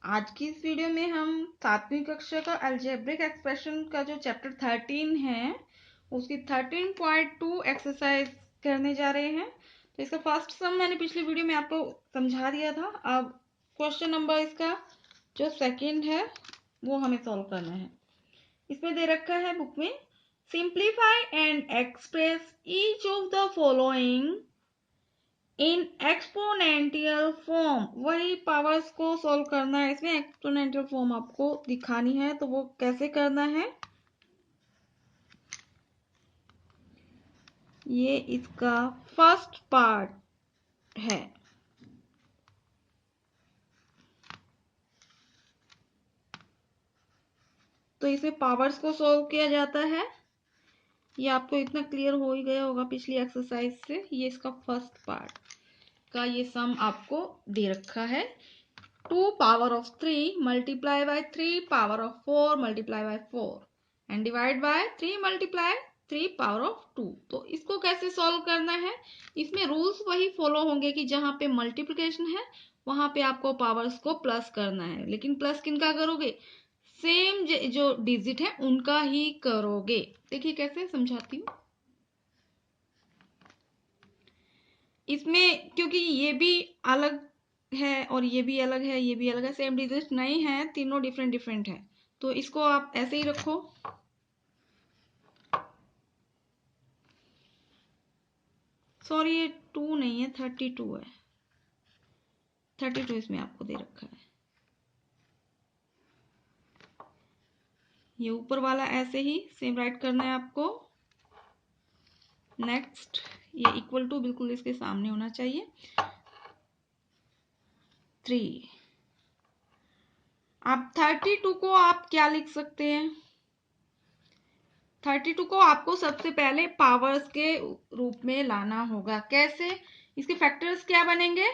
आज की इस वीडियो में हम 7वीं कक्षा का अलजेब्रिक एक्सप्रेशन का जो चैप्टर 13 है उसकी 13.2 एक्सरसाइज करने जा रहे हैं। तो इसका फर्स्ट सम मैंने पिछली वीडियो में आपको समझा दिया था। अब क्वेश्चन नंबर इसका जो सेकंड है वो हमें सॉल्व करना है। इसमें दे रखा है बुक में, simplify and express each of the following in exponential form. वही पावर्स को सॉल्व करना है, इसमें एक्सपोनेंशियल फॉर्म आपको दिखानी है। तो वो कैसे करना है, ये इसका फर्स्ट पार्ट है। तो इसमें पावर्स को सॉल्व किया जाता है। ये आपको इतना क्लियर हो ही गया होगा पिछली एक्सरसाइज से। ये इसका फर्स्ट पार्ट का ये सम आपको दे रखा है। 2 power of 3 multiply by 3 power of 4 multiply by 4 and divide by 3 multiply 3 power of 2। तो इसको कैसे सॉल्व करना है, इसमें रूल्स वही फॉलो होंगे कि जहां पे मल्टीप्लिकेशन है वहां पे आपको पावर्स को प्लस करना है। लेकिन प्लस किनका करोगे, सेम जो डिजिट है उनका ही करोगे। देखिए कैसे समझाती हूँ। इसमें क्योंकि ये भी अलग है और ये भी अलग है, ये भी अलग है, सेम डिजिट नहीं है, तीनों डिफरेंट डिफरेंट है। तो इसको आप ऐसे ही रखो। सॉरी ये 2 नहीं है, 32 है। 32 इसमें आपको दे रखा है। ये ऊपर वाला ऐसे ही सेम राइट करना है आपको। नेक्स्ट, ये इक्वल टू बिल्कुल इसके सामने होना चाहिए। 3। अब 32 को आप क्या लिख सकते हैं, 32 को आपको सबसे पहले पावर्स के रूप में लाना होगा। कैसे, इसके फैक्टर्स क्या बनेंगे,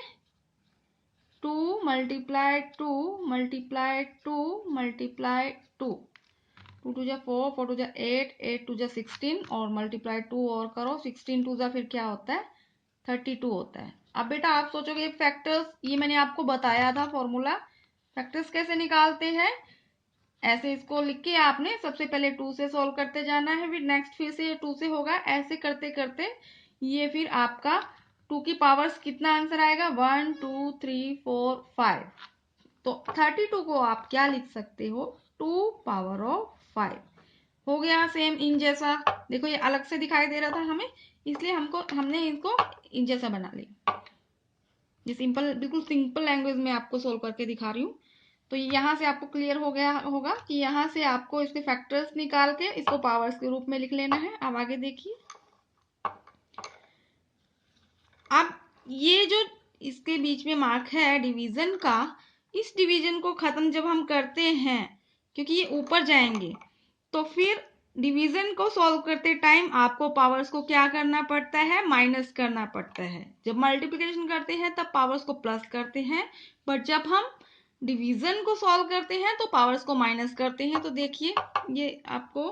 2 मल्टीप्लाई 2 मल्टीप्लाई 2 मल्टीप्लाई 2, 2 टू जा 4, 4 टू जा 8, 8 टू जा 16 और मल्टीप्लाई 2 और करो, 16 टू जा फिर क्या होता है 32 होता है। अब बेटा आप सोचोगे फैक्टर्स, ये मैंने आपको बताया था फॉर्मूला, फैक्टर्स कैसे निकालते हैं। ऐसे इसको लिख के आपने सबसे पहले 2 से सॉल्व करते जाना है, फिर नेक्स्ट फिर से 2 से होगा, ऐसे करते करते ये फिर आपका 2 की पावर्स कितना आंसर आएगा, 1 2 3 4 5। तो 32 को आप क्या लिख सकते हो, 2 पावर ऑफ 5 हो गया। सेम इन जैसा, देखो ये अलग से दिखाई दे रहा था हमें, इसलिए हमने इनको इन जैसा बना लिया। ये सिंपल, बिल्कुल सिंपल लैंग्वेज में आपको सोल्व करके दिखा रही हूँ। तो यहाँ से आपको क्लियर हो गया होगा कि यहाँ से आपको इसके फैक्टर्स निकाल के इसको पावर्स के रूप में लिख लेना है। अब आगे देखिए। अब ये जो इसके बीच में मार्क है डिवीजन का, इस डिवीजन को खत्म जब हम करते हैं, क्योंकि ये ऊपर जाएंगे, तो फिर डिवीजन को सॉल्व करते टाइम आपको पावर्स को क्या करना पड़ता है, माइनस करना पड़ता है। जब मल्टीप्लिकेशन करते हैं तब पावर्स को प्लस करते हैं, बट जब हम डिवीजन को सॉल्व करते हैं तो पावर्स को माइनस करते हैं। तो देखिए ये आपको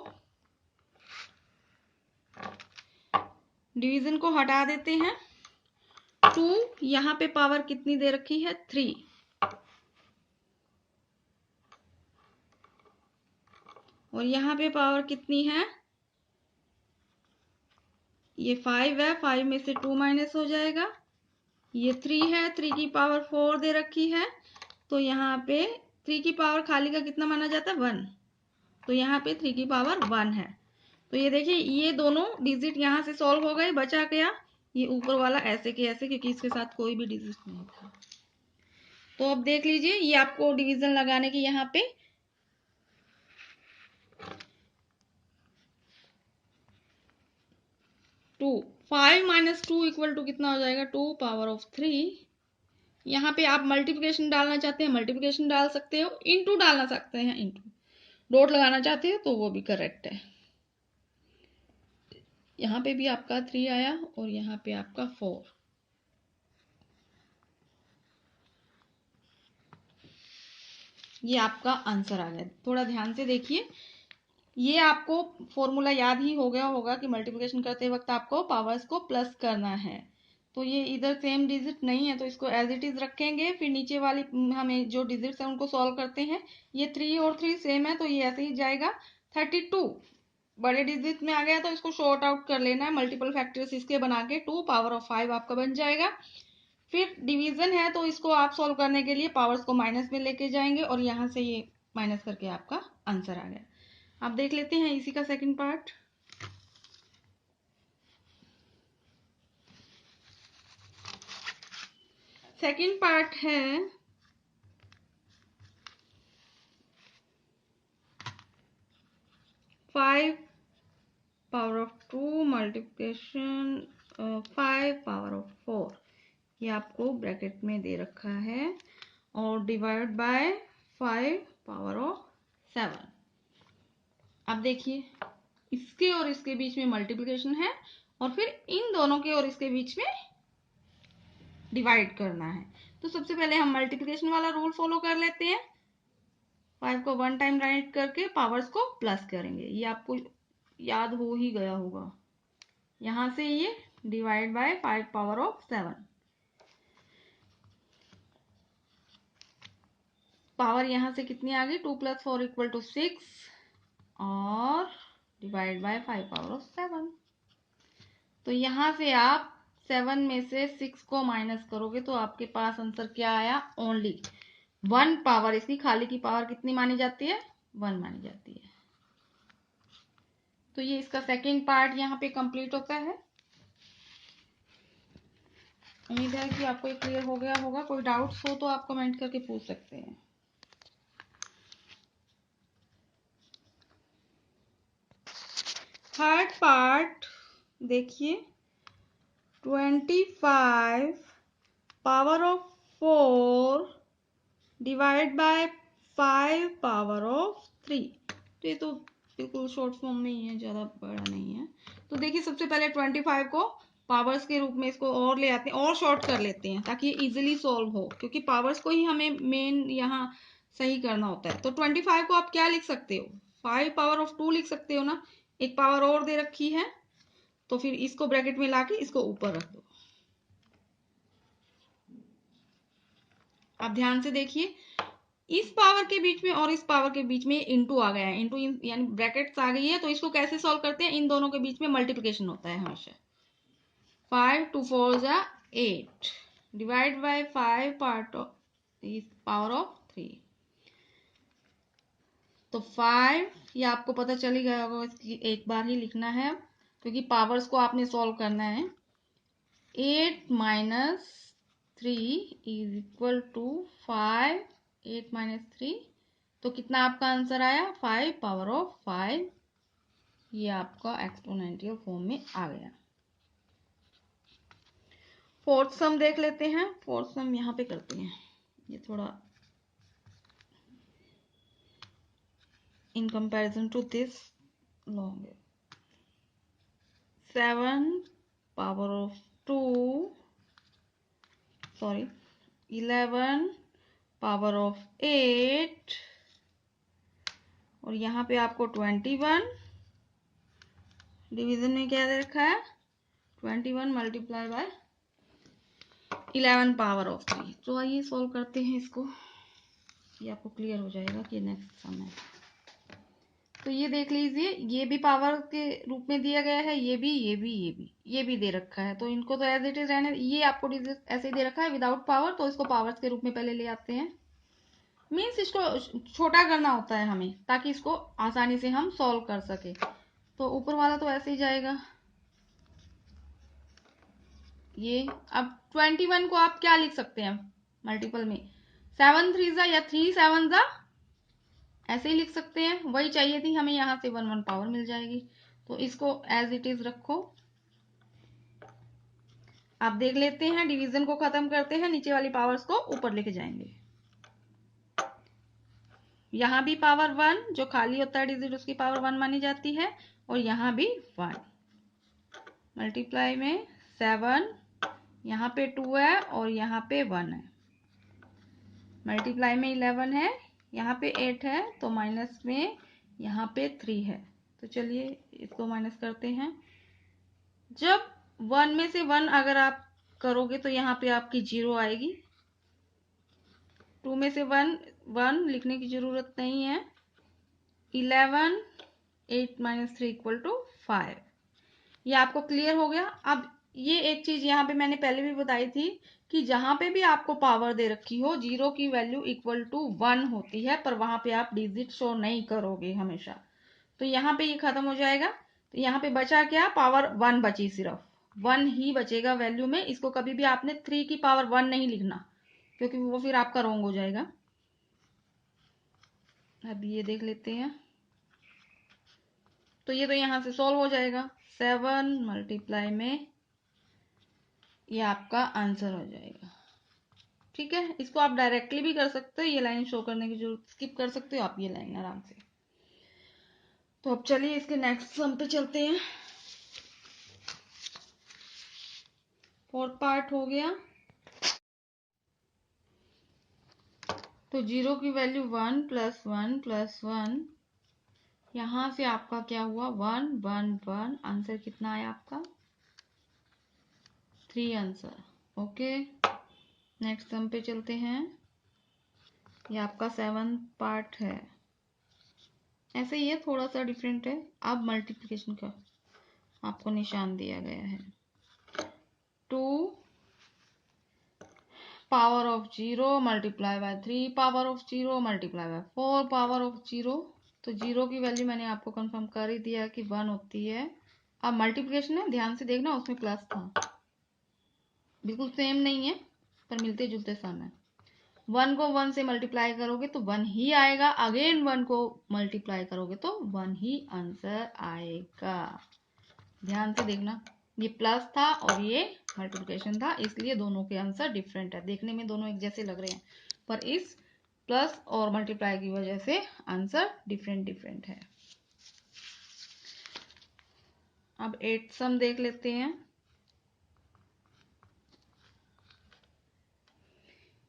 डिवीजन को हटा देते हैं। 2, यहाँ पे पावर कितनी दे रखी है, 3, और यहाँ पे पावर कितनी है, ये 5 है, 5 में से 2 माइनस हो जाएगा। ये 3 है, 3 की पावर 4 दे रखी है, तो यहाँ पे 3 की पावर खाली का कितना माना जाता है, 1, तो यहाँ पे 3 की पावर 1 है। तो ये देखिए ये दोनों डिजिट यहाँ से सॉल्व हो गए, बचा गया ये ऊपर वाला ऐसे के ऐसे, क्योंकि इसके साथ कोई भी डिजिट नहीं था। तो अब देख लीजिए ये आपको डिवीजन लगाने की यहाँ पे 2, 5 माइनस 2 इक्वल टू कितना हो जाएगा, 2 पावर ऑफ 3। यहाँ पे आप मल्टीप्लिकेशन डालना चाहते हैं मल्टीप्लिकेशन डाल सकते हो, इनटू डालना सकते हैं इनटू, डॉट लगाना चाहते हो तो वो भी करेक्ट है। यहाँ पे भी आपका 3 आया और यहाँ पे आपका 4। ये आपका आंसर आ गया। थोड़ा ध्यान से देखिए, ये आपको फॉर्मूला याद ही हो गया होगा कि मल्टीप्लिकेशन करते वक्त आपको पावर्स को प्लस करना है। तो ये इधर सेम डिजिट नहीं है तो इसको एज इट इज रखेंगे। फिर नीचे वाली हमें जो डिजिट्स हैं उनको सॉल्व करते हैं। ये 3 और 3 सेम है तो ये ऐसे ही जाएगा। 32 बड़े डिजिट में आ गया तो इसको शॉर्ट आउट कर लेना है, मल्टीपल फैक्टर्स इसके बना के 2 पावर ऑफ 5 आपका बन जाएगा। फिर डिवीजन है तो इसको आप सॉल्व करने के लिए पावर्स को माइनस में लेके जाएंगे और यहाँ से ये माइनस करके आपका आंसर आ गया। आप देख लेते हैं इसी का सेकंड पार्ट। सेकंड पार्ट है 5 power of 2 multiplication 5 power of 4, ये आपको ब्रैकेट में दे रखा है, और डिवाइड बाय 5 पावर ऑफ 7। अब देखिए इसके और इसके बीच में मल्टीप्लिकेशन है और फिर इन दोनों के और इसके बीच में डिवाइड करना है। तो सबसे पहले हम मल्टीप्लिकेशन वाला रूल फॉलो कर लेते हैं। 5 को 1 टाइम राइट करके पावर्स को प्लस करेंगे, ये आपको याद हो ही गया होगा। यहां से ये divide by 5 power of 7, power यहां से कितनी आ गई 2 + 4 = 6 और डिवाइड बाय 5 पावर ऑफ 7। तो यहां से आप 7 में से 6 को माइनस करोगे तो आपके पास आंसर क्या आया, ओनली 1 पावर। इसकी खाली की पावर कितनी मानी जाती है, 1 मानी जाती है। तो ये इसका सेकंड पार्ट यहाँ पे कंप्लीट होता है। उम्मीद है कि आपको ये क्लियर हो गया होगा। कोई डाउट्स हो तो आप कमेंट करके पूछ सकते हैं। थर्ड पार्ट देखिए, 25 power of 4 divide by 5 power of 3। तो ये तो बिल्कुल शॉर्ट फॉर्म में ही है, ज़्यादा बड़ा नहीं है। तो देखिए सबसे पहले 25 को पावर्स के रूप में इसको और ले आते हैं और शॉर्ट कर लेते हैं ताकि ये इजीली सॉल्व हो, क्योंकि पावर्स को ही हमें मेन यहाँ सही करना होता है। तो 25 को आप क्या लिख सकते हो, 5 पावर ऑफ 2 लिख सकते हो ना। एक पावर और दे रखी है तो फिर इसको ब्रैकेट में लाके इसको ऊपर रख दो। आप ध्यान से देखिए, इस पावर के बीच में और इस पावर के बीच में इंटू आ गया है, इंटू यानी ब्रैकेट्स आ गई है। तो इसको कैसे सॉल्व करते हैं, इन दोनों के बीच में मल्टीप्लिकेशन होता है हमेशा। 5 2 4 = 8 डिवाइड बाय 5 पार्ट ऑफ इस पावर ऑफ 3। तो 5 ये आपको पता चल ही गया होगा, इसकी एक बार ही लिखना है क्योंकि पावर्स को आपने सॉल्व करना है। 8 - 3 = 5, 8 - 3, तो कितना आपका आंसर आया, 5 पावर ऑफ 5। ये आपका एक्सपोनेंशियल फॉर्म में आ गया। फोर्थ सम देख लेते हैं। फोर्थ सम यहाँ पे करते हैं, ये थोड़ा in comparison to this long है। 7 power of 2 sorry 11 power of 8 और यहाँ पे आपको 21 डिवीजन में क्या दे रखा है, 21 मल्टीप्लाई बाय 11 पावर ऑफ 3। तो आइए सॉल्व करते हैं इसको, ये आपको क्लियर हो जाएगा कि नेक्स्ट सम है। तो ये देख लीजिए, ये भी पावर के रूप में दिया गया है, ये भी दे रखा है। तो इनको तो एज इट इज रहने, ये आपको ऐसे ही दे रखा है विदाउट पावर, तो इसको पावर्स के रूप में पहले ले आते हैं। मीन्स इसको छोटा करना होता है हमें ताकि इसको आसानी से हम सॉल्व कर सके। तो ऊपर वाला तो ऐसे ही जाएगा। ये अब 21 को आप क्या लिख सकते हैं मल्टीपल में, 7 3 या 3 7 ऐसे ही लिख सकते हैं। वही चाहिए थी हमें, यहाँ से 1 1 पावर मिल जाएगी। तो इसको एज इट इज रखो। आप देख लेते हैं, डिवीजन को खत्म करते हैं, नीचे वाली पावर्स को ऊपर लेके जाएंगे। यहाँ भी पावर 1, जो खाली होता है डिजिट उसकी पावर 1 मानी जाती है, और यहाँ भी 1 मल्टीप्लाई में 7, यहाँ पे 2 है और यहाँ पे 1 है, मल्टीप्लाई में 11 है, यहाँ पे 8 है, तो माइनस में यहाँ पे 3 है। तो चलिए इसको माइनस करते हैं। जब 1 में से 1 अगर आप करोगे तो यहाँ पे आपकी 0 आएगी। 2 में से 1 लिखने की जरूरत नहीं है। 11 8 - 3 = 5। ये आपको क्लियर हो गया। अब ये एक चीज यहाँ पे मैंने पहले भी बताई थी कि जहां पे भी आपको पावर दे रखी हो 0 की वैल्यू = 1 होती है, पर वहां पे आप डिजिट शो नहीं करोगे हमेशा। तो यहाँ पे ये खत्म हो जाएगा। तो यहाँ पे बचा क्या? पावर 1 बची, सिर्फ 1 ही बचेगा वैल्यू में। इसको कभी भी आपने 3 की पावर 1 नहीं लिखना, क्योंकि वो फिर आपका रॉन्ग हो जाएगा। अब ये देख लेते हैं। तो ये तो यहाँ से सॉल्व हो जाएगा। 7 मल्टीप्लाई में ये आपका आंसर हो जाएगा। ठीक है, इसको आप डायरेक्टली भी कर सकते हो, ये लाइन शो करने की जरूरत, स्किप कर सकते हो आप ये लाइन आराम से। तो अब चलिए इसके नेक्स्ट सम पे चलते हैं। 4th पार्ट हो गया। तो 0 की वैल्यू 1 + 1 + 1, यहां से आपका क्या हुआ? 1 1 1। आंसर कितना आया आपका? 3 आंसर। ओके, नेक्स्ट सम पे चलते हैं। ये आपका 7th पार्ट है। ऐसे ही है, थोड़ा सा डिफरेंट है। अब मल्टीप्लिकेशन का आपको निशान दिया गया है। 2 power of 0 multiply by 3 power of 0 multiply by 4 power of 0। तो 0 की वैल्यू मैंने आपको कंफर्म कर ही दिया कि 1 होती है। अब मल्टीप्लिकेशन है, ध्यान से देखना, उसमें प्लस था। बिल्कुल सेम नहीं है, पर मिलते जुलते सम है। 1 को 1 से मल्टीप्लाई करोगे तो 1 ही आएगा। अगेन 1 को मल्टीप्लाई करोगे तो 1 ही आंसर आएगा। ध्यान से देखना, ये प्लस था और ये मल्टीप्लिकेशन था, इसलिए दोनों के आंसर डिफरेंट है। देखने में दोनों एक जैसे लग रहे हैं, पर इस प्लस और मल्टीप्लाई की वजह से आंसर डिफरेंट है। अब 8th सम देख लेते हैं।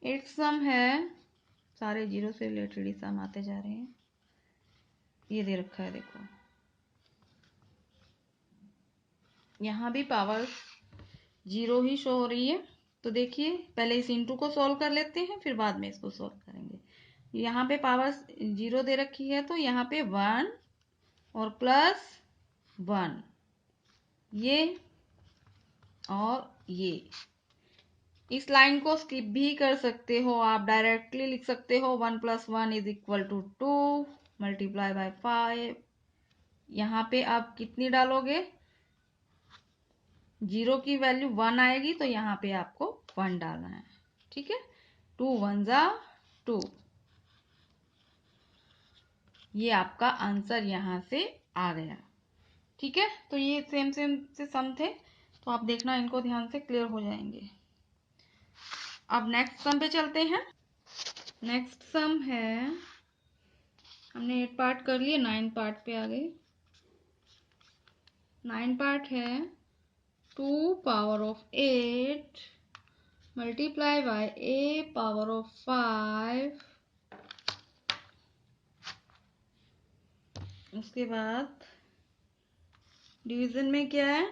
8th सम है, सारे 0 से रिलेटेड ही सम आते जा रहे हैं। ये दे रखा है, देखो यहाँ भी पावर 0 ही शो हो रही है। तो देखिए, पहले इस इंटू को सॉल्व कर लेते हैं, फिर बाद में इसको सॉल्व करेंगे। यहाँ पे पावर 0 दे रखी है, तो यहाँ पे 1 और प्लस 1, ये और ये। इस लाइन को स्किप भी कर सकते हो आप, डायरेक्टली लिख सकते हो 1 + 1 = 2 मल्टीप्लाई बाय 5। यहाँ पे आप कितनी डालोगे? 0 की वैल्यू 1 आएगी, तो यहाँ पे आपको 1 डालना है। ठीक है, 2 1 = 2। ये आपका आंसर यहाँ से आ गया। ठीक है, तो ये सेम से सम थे, तो आप देखना इनको ध्यान से, क्लियर हो जाएंगे। अब नेक्स्ट सम पे चलते हैं। नेक्स्ट सम है, हमने 8 पार्ट कर लिए, 9 पार्ट पे आ गए। 9 पार्ट है। 2 power of 8 multiply by a power of 5। उसके बाद डिवीजन में क्या है?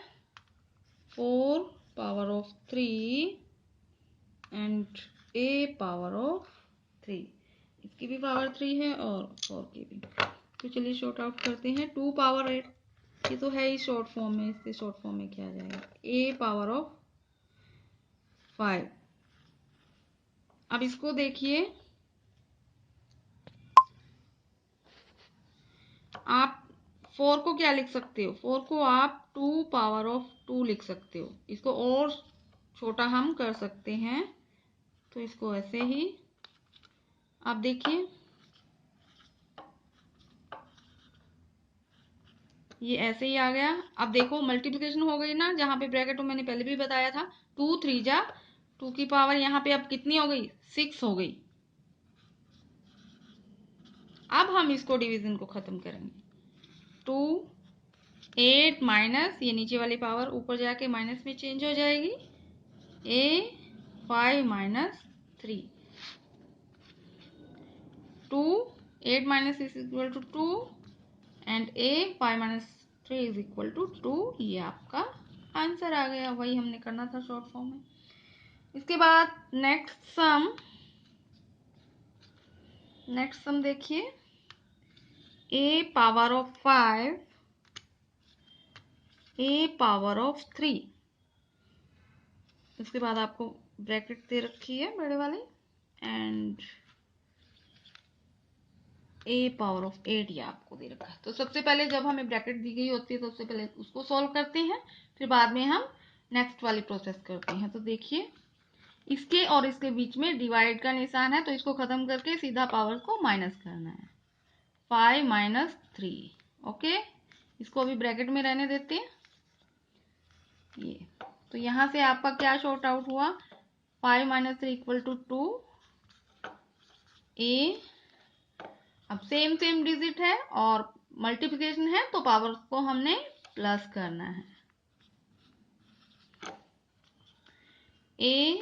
4 power of 3 and a power of 3। इसकी भी पावर 3 है और 4 की भी। तो चलिए शॉर्ट आउट करते हैं। 2 पावर 8, ये तो है ही शॉर्ट फॉर्म में, इससे शॉर्ट फॉर्म में क्या आ जाएगा? a power of 5। अब इसको देखिए, आप 4 को क्या लिख सकते हो? 4 को आप 2 पावर ऑफ 2 लिख सकते हो। इसको और छोटा हम कर सकते हैं, तो इसको ऐसे ही आप देखिए, ये ऐसे ही आ गया। अब देखो मल्टीप्लिकेशन हो गई ना, जहां पे ब्रैकेट में मैंने पहले भी बताया था, 2 3 जा 2 की पावर यहाँ पे अब कितनी हो गई? 6 हो गई। अब हम इसको डिवीजन को खत्म करेंगे। 2 8 माइनस, ये नीचे वाली पावर ऊपर जाके माइनस में चेंज हो जाएगी, a 5 - 3। 2 8 - is equal to 2 and a 5 - 3 is equal to 2। ये आपका आंसर आ गया। वही हमने करना था शॉर्ट फॉर्म में। इसके बाद नेक्स्ट सम देखिए, a power of 5 a power of 3। इसके बाद आपको ब्रैकेट दे रखी है बड़े वाले, एंड a पावर ऑफ 8 ये आपको दे रखा है। तो सबसे पहले जब हमें ब्रैकेट दी गई होती है तो सबसे पहले उसको सॉल्व करते हैं, फिर बाद में हम नेक्स्ट वाली प्रोसेस करते हैं। तो देखिए, इसके और इसके बीच में डिवाइड का निशान है, तो इसको खत्म करके सीधा पावर को माइनस करना है। 5 माइनस 3, ओके। इसको अभी ब्रैकेट में रहने देते हैं ये। तो यहां से आपका क्या शॉर्ट आउट हुआ, 5 माइनस 3 इक्वल टू 2 a। अब सेम डिजिट है और मल्टीप्लिकेशन है, तो पावर को हमने प्लस करना है। a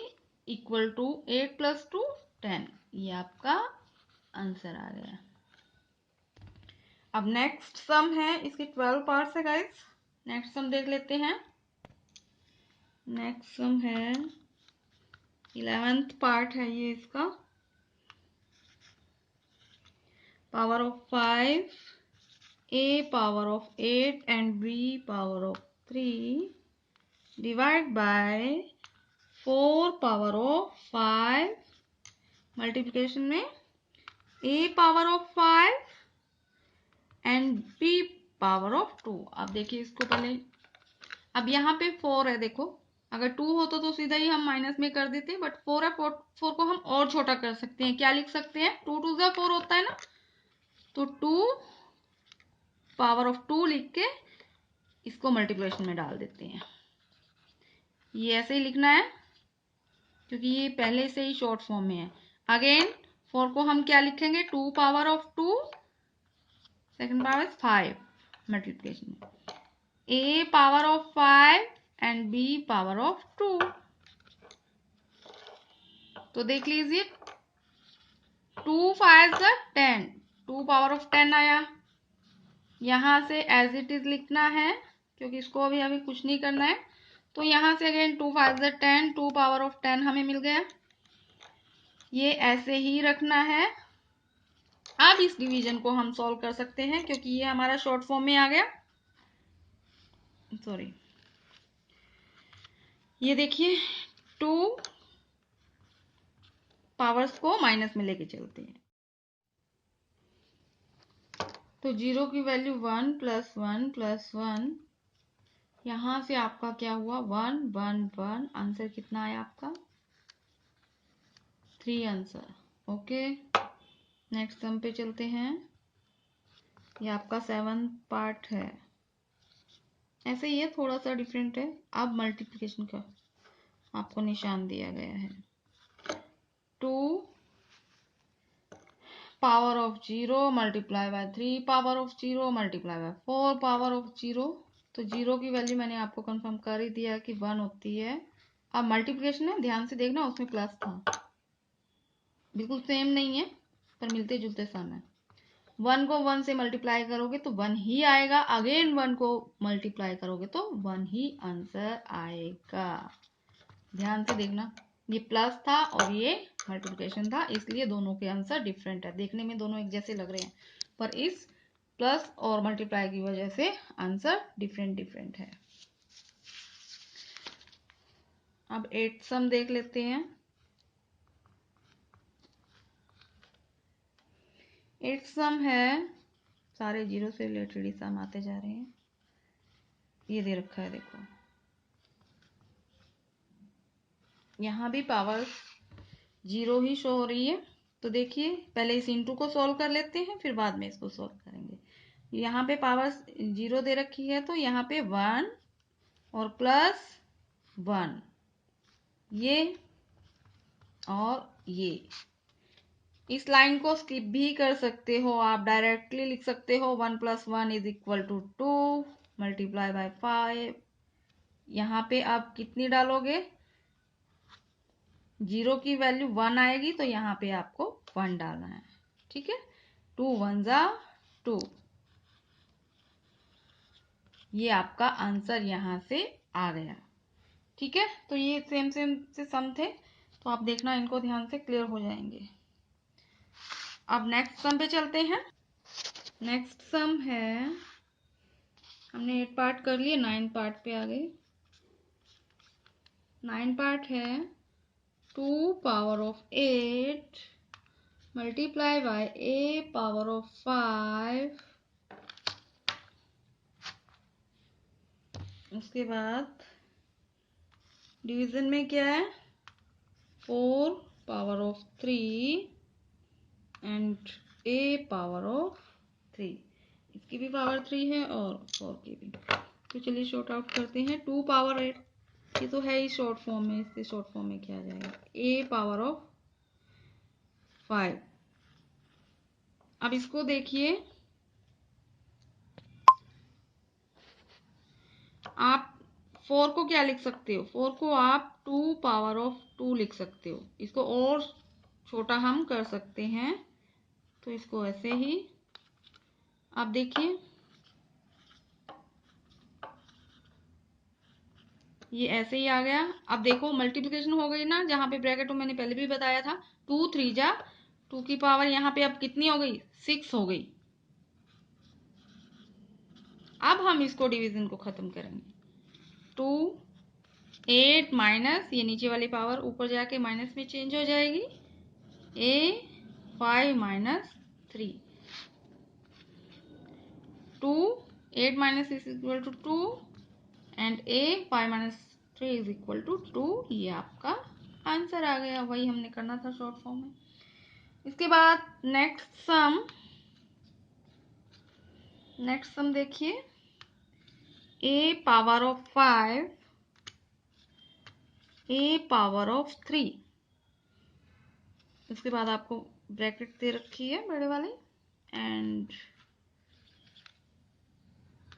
इक्वल टू 8 प्लस 2 10, ये आपका आंसर आ गया। अब नेक्स्ट सम है, इसके 12 पार्ट्स है गाइस। नेक्स्ट सम देख लेते हैं। नेक्स्ट सम है 11th पार्ट है ये इसका। Power of 5 a power of 8 and b power of 3 divide by 4 power of 5 multiplication में a power of 5 and b power of 2। अब देखिए इसको पहले, अब यहाँ पे 4 है, देखो अगर 2 होता तो सीधा ही हम माइनस में कर देते, बट 4 है, 4 को हम और छोटा कर सकते हैं। क्या लिख सकते हैं, 2 टू ज़ा 4 होता है ना, तो 2 पावर ऑफ 2 लिख के इसको मल्टीप्लिकेशन में डाल देते हैं। ये ऐसे ही लिखना है क्योंकि ये पहले से ही शॉर्ट फॉर्म में है। अगेन 4 को हम क्या लिखेंगे, 2 power of 2 second power 5 multiplication में a power of 5 and b power of 2। तो देख लीजिए, 2 5 10, 2 पावर ऑफ 10 आया। यहां से एज इट इज लिखना है क्योंकि इसको अभी कुछ नहीं करना है। तो यहां से अगेन 2 5 10, 2 पावर ऑफ 10 हमें मिल गया। ये ऐसे ही रखना है। अब इस डिवीजन को हम सॉल्व कर सकते हैं क्योंकि ये हमारा शॉर्ट फॉर्म में आ गया। सॉरी, ये देखिए 2 पावर्स को माइनस में लेके चलते हैं, तो 0 की वैल्यू 1 प्लस 1 प्लस 1, यहां से आपका क्या हुआ, 1 1 1, आंसर कितना आया आपका 3 आंसर, ओके। नेक्स्ट सम पे चलते हैं। ये आपका 7th पार्ट है, ऐसे ही है, थोड़ा सा डिफरेंट है। अब मल्टीप्लिकेशन का आपको निशान दिया गया है। 2 power of 0 multiply by 3 power of 0 multiply by 4 power of 0। तो 0 की वैल्यू मैंने आपको कंफर्म कर ही दिया कि 1 होती है। अब मल्टीप्लिकेशन है, ध्यान से देखना, उसमें प्लस था, बिल्कुल सेम नहीं है पर मिलते जुलते सम है। 1 को 1 से मल्टीप्लाई करोगे तो 1 ही आएगा, अगेन 1 को मल्टीप्लाई करोगे तो 1 ही आंसर आएगा। ध्यान से देखना, ये प्लस था और ये मल्टीप्लिकेशन था, इसलिए दोनों के आंसर डिफरेंट है। देखने में दोनों एक जैसे लग रहे हैं पर इस प्लस और मल्टीप्लाई की वजह से आंसर डिफरेंट है। अब 8th सम देख लेते हैं। 8th सम है, सारे जीरो से रिलेटेड ही सम आते जा रहे हैं। ये दे रखा है, देखो यहाँ भी पावर 0 ही शो हो रही है। तो देखिए पहले इस इंटू को सॉल्व कर लेते हैं, फिर बाद में इसको सॉल्व करेंगे। यहाँ पे पावर 0 दे रखी है, तो यहाँ पे 1 और प्लस 1, ये और ये। इस लाइन को स्किप भी कर सकते हो, आप डायरेक्टली लिख सकते हो 1 plus 1 is equal to 2 multiply by 5। यहाँ पे आप कितनी डालोगे, 0 की वैल्यू 1 आएगी, तो यहाँ पे आपको 1 डालना है, ठीक है। 2 1 जा 2, ये आपका आंसर यहाँ से आ गया। ठीक है, तो ये सेम सेम से सम थे, तो आप देखना इनको ध्यान से क्लियर हो जाएंगे। अब नेक्स्ट सम पे चलते हैं। नेक्स्ट सम है, हमने 8 पार्ट कर लिए, 9 पार्ट पे आ गए। 9 पार्ट है 2 power of 8 multiply by a power of 5। उसके बाद डिवीजन में क्या है, 4 power of 3 and a power of 3। इसकी भी पावर 3 है और 4 की भी। तो चलिए शॉर्ट आउट करते हैं। 2 पावर 8 ये तो है ही शॉर्ट फॉर्म में, इससे शॉर्ट फॉर्म में क्या आ जाएगा, a पावर ऑफ 5। अब इसको देखिए, आप 4 को क्या लिख सकते हो, 4 को आप 2 पावर ऑफ 2 लिख सकते हो। इसको और छोटा हम कर सकते हैं, तो इसको ऐसे ही आप देखिए, ये ऐसे ही आ गया। अब देखो मल्टीप्लिकेशन हो गई ना, जहां पे ब्रैकेट मैंने पहले भी बताया था, 2 3 जा 2 की पावर यहाँ पे अब कितनी हो गई, 6 हो गई। अब हम इसको डिवीजन को खत्म करेंगे। 2 8 माइनस ये नीचे वाली पावर ऊपर जाके माइनस में चेंज हो जाएगी, a 5 minus 3। 2 8 minus is equal to 2 and a 5 minus 3 is equal to 2। ये आपका आंसर आ गया, वही हमने करना था शॉर्ट फॉर्म में। इसके बाद नेक्स्ट सम देखिए, a power of 5 a power of 3। उसके बाद आपको ब्रैकेट दे रखी है बड़े वाले एंड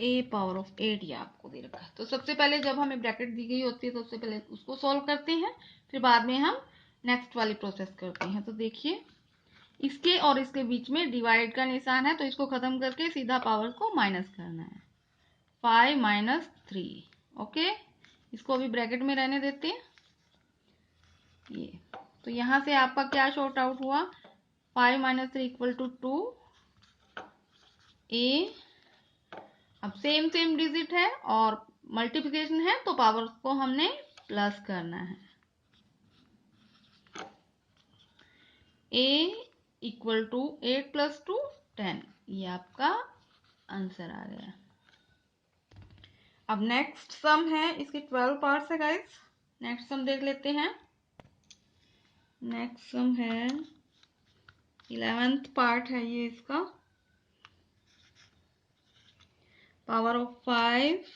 a पावर ऑफ 8 ये आपको दे रखा है। तो सबसे पहले जब हमें ब्रैकेट दी गई होती है तो सबसे पहले उसको सॉल्व करते हैं, फिर बाद में हम नेक्स्ट वाली प्रोसेस करते हैं। तो देखिए, इसके और इसके बीच में डिवाइड का निशान है, तो इसको खत्म करके सीधा पावर को माइनस करना है। 5 माइनस 3, ओके, इसको अभी ब्रैकेट में रहने देते हैं। ये तो यहां से आपका क्या शॉर्ट आउट हुआ, 5 माइनस 3 इक्वल टू 2 a। अब सेम सेम डिजिट है और मल्टीप्लिकेशन है, तो पावर को हमने प्लस करना है। a इक्वल टू 8 प्लस 2 10, ये आपका आंसर आ गया। अब नेक्स्ट सम है, इसके 12 पार्ट्स है गाइस। नेक्स्ट सम देख लेते हैं। नेक्स्ट सम है 11th पार्ट है ये इसका। Power of 5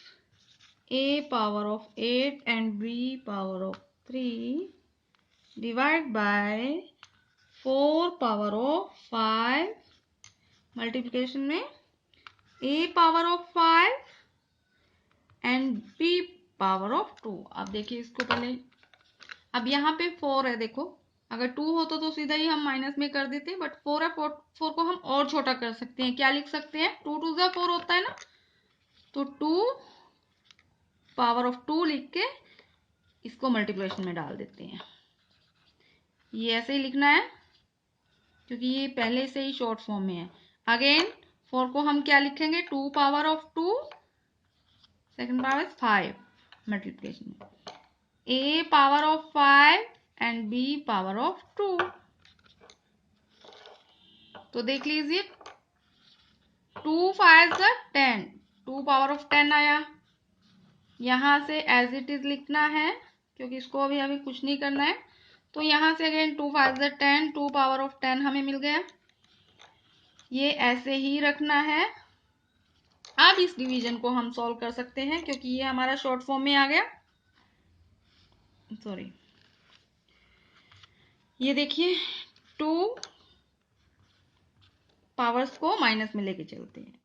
a power of 8 and b power of 3 divide by 4 power of 5। Multiplication में a power of 5 and b power of 2। अब देखिए इसको पहले, अब यहाँ पे 4 है, देखो अगर 2 होता तो सीधा ही हम माइनस में कर देते, बट 4 है, 4 को हम और छोटा कर सकते हैं। क्या लिख सकते हैं, 2 2 जा 4 होता है ना, तो 2 पावर ऑफ 2 लिख के इसको मल्टीप्लिकेशन में डाल देते हैं। ये ऐसे ही लिखना है क्योंकि ये पहले से ही शॉर्ट फॉर्म में है। अगेन 4 को हम क्या लिखेंगे, 2 power of 2 second power 5 multiplication में a power of 5 and b power of 2। तो देख लीजिए, 2 5 10, 2 पावर ऑफ 10 आया। यहां से एज इट इज लिखना है क्योंकि इसको अभी कुछ नहीं करना है। तो यहां से अगेन 2 5 10, 2 पावर ऑफ 10 हमें मिल गया। ये ऐसे ही रखना है। अब इस डिवीजन को हम सॉल्व कर सकते हैं क्योंकि ये हमारा शॉर्ट फॉर्म में आ गया। सॉरी, ये देखिए 2 पावर्स को माइनस में लेके चलते हैं।